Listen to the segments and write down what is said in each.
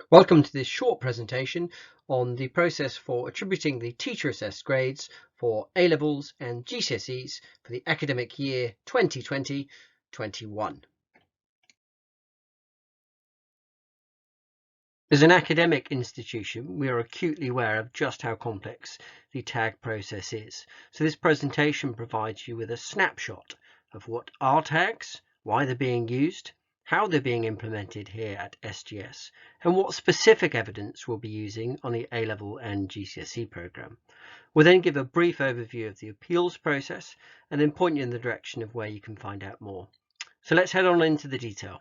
Welcome to this short presentation on the process for attributing the teacher-assessed grades for A-Levels and GCSEs for the academic year 2020-21. As an academic institution, we are acutely aware of just how complex the tag process is. So this presentation provides you with a snapshot of what are tags, why they're being used, how they're being implemented here at SGS, and what specific evidence we'll be using on the A-Level and GCSE programme. We'll then give a brief overview of the appeals process and then point you in the direction of where you can find out more. So let's head on into the detail.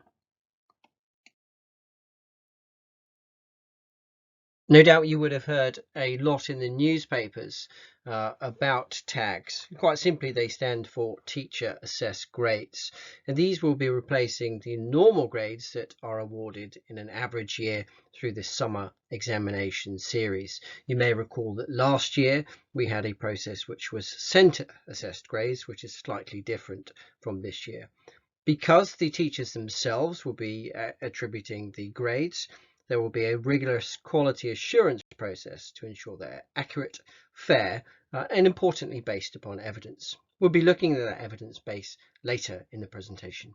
No doubt you would have heard a lot in the newspapers about tags. Quite simply, they stand for Teacher Assessed Grades, and these will be replacing the normal grades that are awarded in an average year through the summer examination series. You may recall that last year we had a process which was Centre Assessed Grades, which is slightly different from this year. Because the teachers themselves will be attributing the grades, there will be a rigorous quality assurance process to ensure they're accurate, fair, and importantly based upon evidence. We'll be looking at that evidence base later in the presentation.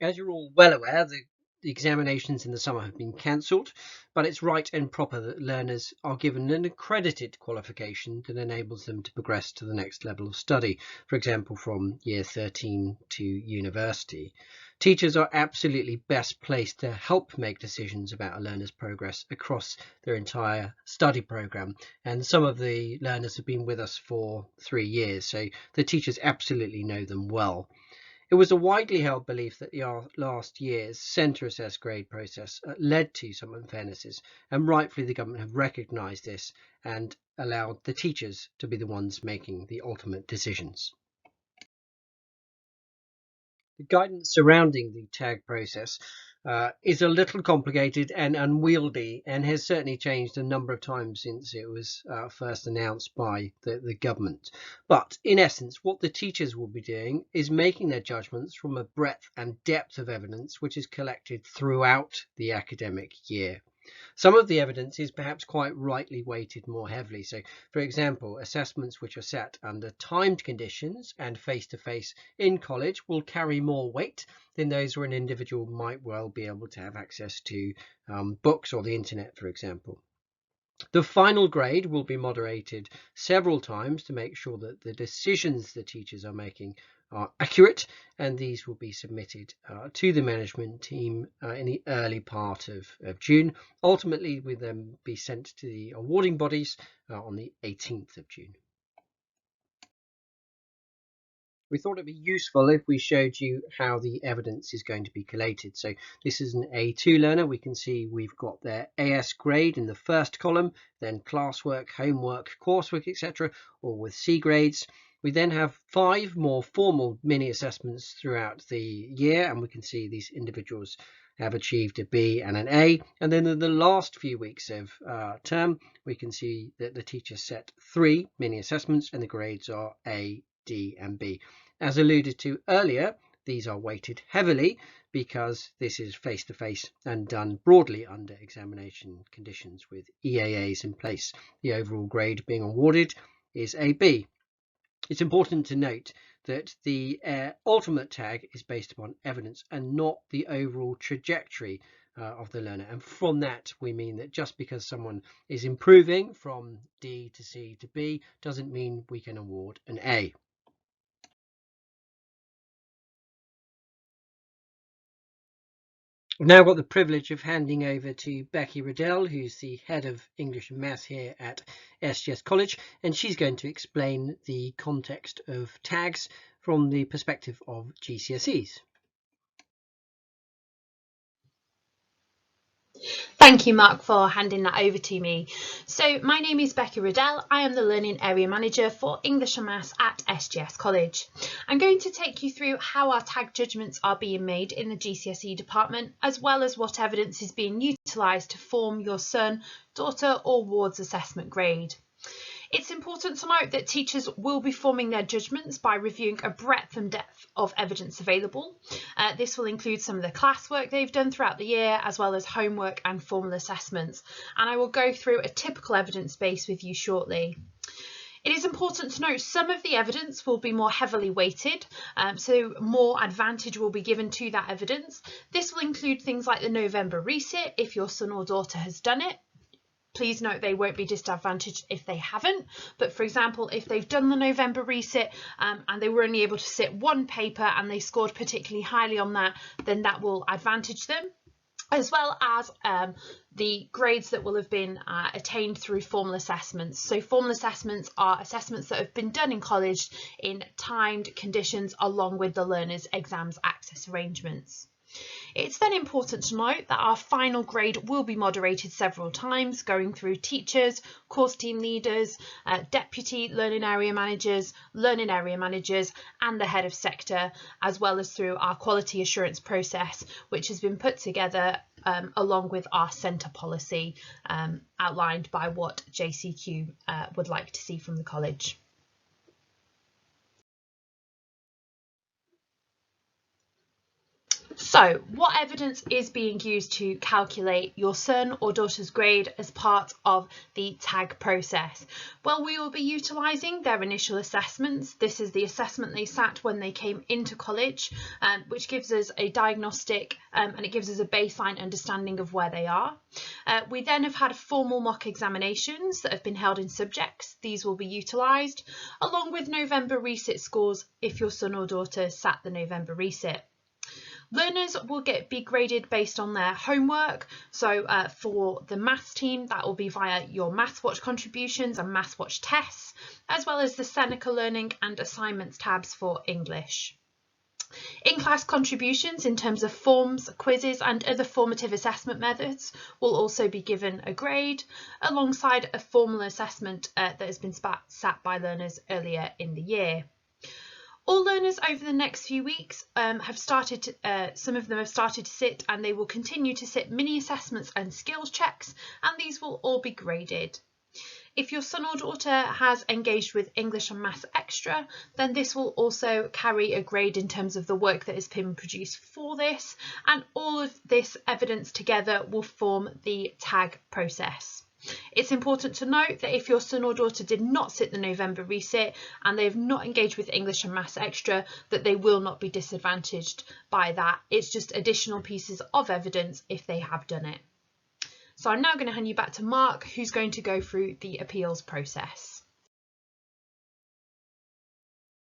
As you're all well aware, the examinations in the summer have been cancelled, but it's right and proper that learners are given an accredited qualification that enables them to progress to the next level of study, for example, from year 13 to university. Teachers are absolutely best placed to help make decisions about a learner's progress across their entire study programme, and some of the learners have been with us for 3 years, so the teachers absolutely know them well. It was a widely held belief that last year's centre assessed grade process led to some unfairnesses, and rightfully the government have recognised this and allowed the teachers to be the ones making the ultimate decisions. The guidance surrounding the tag process is a little complicated and unwieldy, and has certainly changed a number of times since it was first announced by the government. But in essence, what the teachers will be doing is making their judgments from a breadth and depth of evidence which is collected throughout the academic year. Some of the evidence is perhaps quite rightly weighted more heavily. So, for example, assessments which are set under timed conditions and face-to-face in college will carry more weight than those where an individual might well be able to have access to books or the internet, for example. The final grade will be moderated several times to make sure that the decisions the teachers are making are accurate, and these will be submitted to the management team in the early part of June. Ultimately, will then be sent to the awarding bodies on the 18th of June. We thought it'd be useful if we showed you how the evidence is going to be collated. So this is an A2 learner. We can see we've got their AS grade in the first column, then classwork, homework, coursework, etc., all with C grades. We then have 5 more formal mini assessments throughout the year, and we can see these individuals have achieved a B and an A. And then in the last few weeks of term, we can see that the teacher set 3 mini assessments, and the grades are A, D and B. As alluded to earlier, these are weighted heavily because this is face-to-face and done broadly under examination conditions with EAAs in place. The overall grade being awarded is AB. It's important to note that the ultimate tag is based upon evidence and not the overall trajectory of the learner. And from that, we mean that just because someone is improving from D to C to B doesn't mean we can award an A. I've now got the privilege of handing over to Becky Riddell, who's the head of English and Maths here at SGS College, and she's going to explain the context of tags from the perspective of GCSEs. Thank you, Mark, for handing that over to me. So my name is Becky Riddell. I am the Learning Area Manager for English and Maths at SGS College. I'm going to take you through how our tag judgments are being made in the GCSE department, as well as what evidence is being utilised to form your son, daughter or ward's assessment grade. It's important to note that teachers will be forming their judgments by reviewing a breadth and depth of evidence available. This will include some of the classwork they've done throughout the year, as well as homework and formal assessments. And I will go through a typical evidence base with you shortly. It is important to note some of the evidence will be more heavily weighted, so more advantage will be given to that evidence. This will include things like the November resit if your son or daughter has done it. Please note they won't be disadvantaged if they haven't, but for example, if they've done the November resit and they were only able to sit one paper and they scored particularly highly on that, then that will advantage them, as well as the grades that will have been attained through formal assessments. So formal assessments are assessments that have been done in college in timed conditions along with the learner's exams access arrangements. It's then important to note that our final grade will be moderated several times, going through teachers, course team leaders, deputy learning area managers, and the head of sector, as well as through our quality assurance process, which has been put together along with our centre policy outlined by what JCQ would like to see from the college. So, what evidence is being used to calculate your son or daughter's grade as part of the TAG process? Well, we will be utilising their initial assessments. This is the assessment they sat when they came into college, which gives us a diagnostic and it gives us a baseline understanding of where they are. We then have had formal mock examinations that have been held in subjects. These will be utilised, along with November resit scores if your son or daughter sat the November resit. Learners will be graded based on their homework. So for the maths team, that will be via your MathsWatch contributions and MathsWatch tests, as well as the Seneca Learning and Assignments tabs for English. In-class contributions in terms of forms, quizzes and other formative assessment methods will also be given a grade, alongside a formal assessment that has been sat by learners earlier in the year. All learners over the next few weeks have started, some of them have started to sit, and they will continue to sit mini assessments and skills checks, and these will all be graded. If your son or daughter has engaged with English and Maths Extra, then this will also carry a grade in terms of the work that has been produced for this, and all of this evidence together will form the TAG process. It's important to note that if your son or daughter did not sit the November resit and they have not engaged with English and Maths Extra, that they will not be disadvantaged by that. It's just additional pieces of evidence if they have done it. So I'm now going to hand you back to Mark, who's going to go through the appeals process.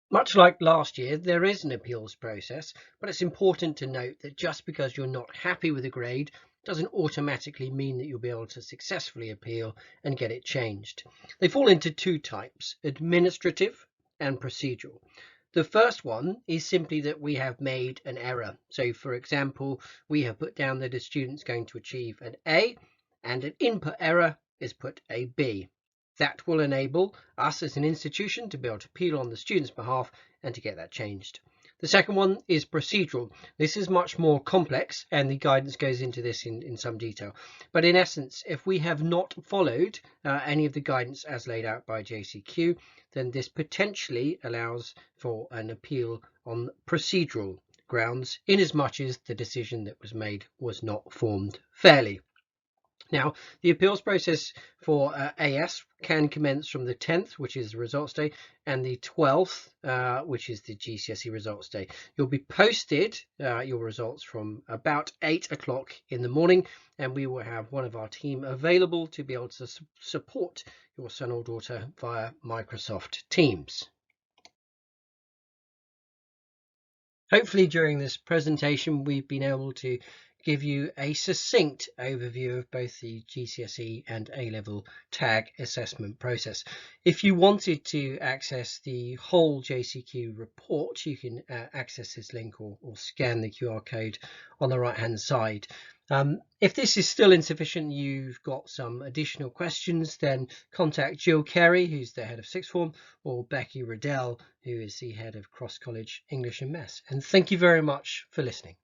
Much like last year, there is an appeals process, but it's important to note that just because you're not happy with a grade doesn't automatically mean that you'll be able to successfully appeal and get it changed. They fall into two types: administrative and procedural. The first one is simply that we have made an error. So for example, we have put down that a student's going to achieve an A and an input error is put a B. That will enable us as an institution to be able to appeal on the student's behalf and to get that changed. The second one is procedural. This is much more complex and the guidance goes into this in some detail. But in essence, if we have not followed any of the guidance as laid out by JCQ, then this potentially allows for an appeal on procedural grounds, in as much as the decision that was made was not formed fairly. Now, the appeals process for AS can commence from the 10th, which is the results day, and the 12th, which is the GCSE results day. You'll be posted your results from about 8 o'clock in the morning, and we will have one of our team available to be able to support your son or daughter via Microsoft Teams. Hopefully during this presentation we've been able to give you a succinct overview of both the GCSE and A-level TAG assessment process. If you wanted to access the whole JCQ report, you can access this link or scan the QR code on the right hand side. If this is still insufficient, you've got some additional questions, then contact Jill Carey, who's the head of sixth form, or Becky Riddell, who is the head of cross college English and Maths. And thank you very much for listening.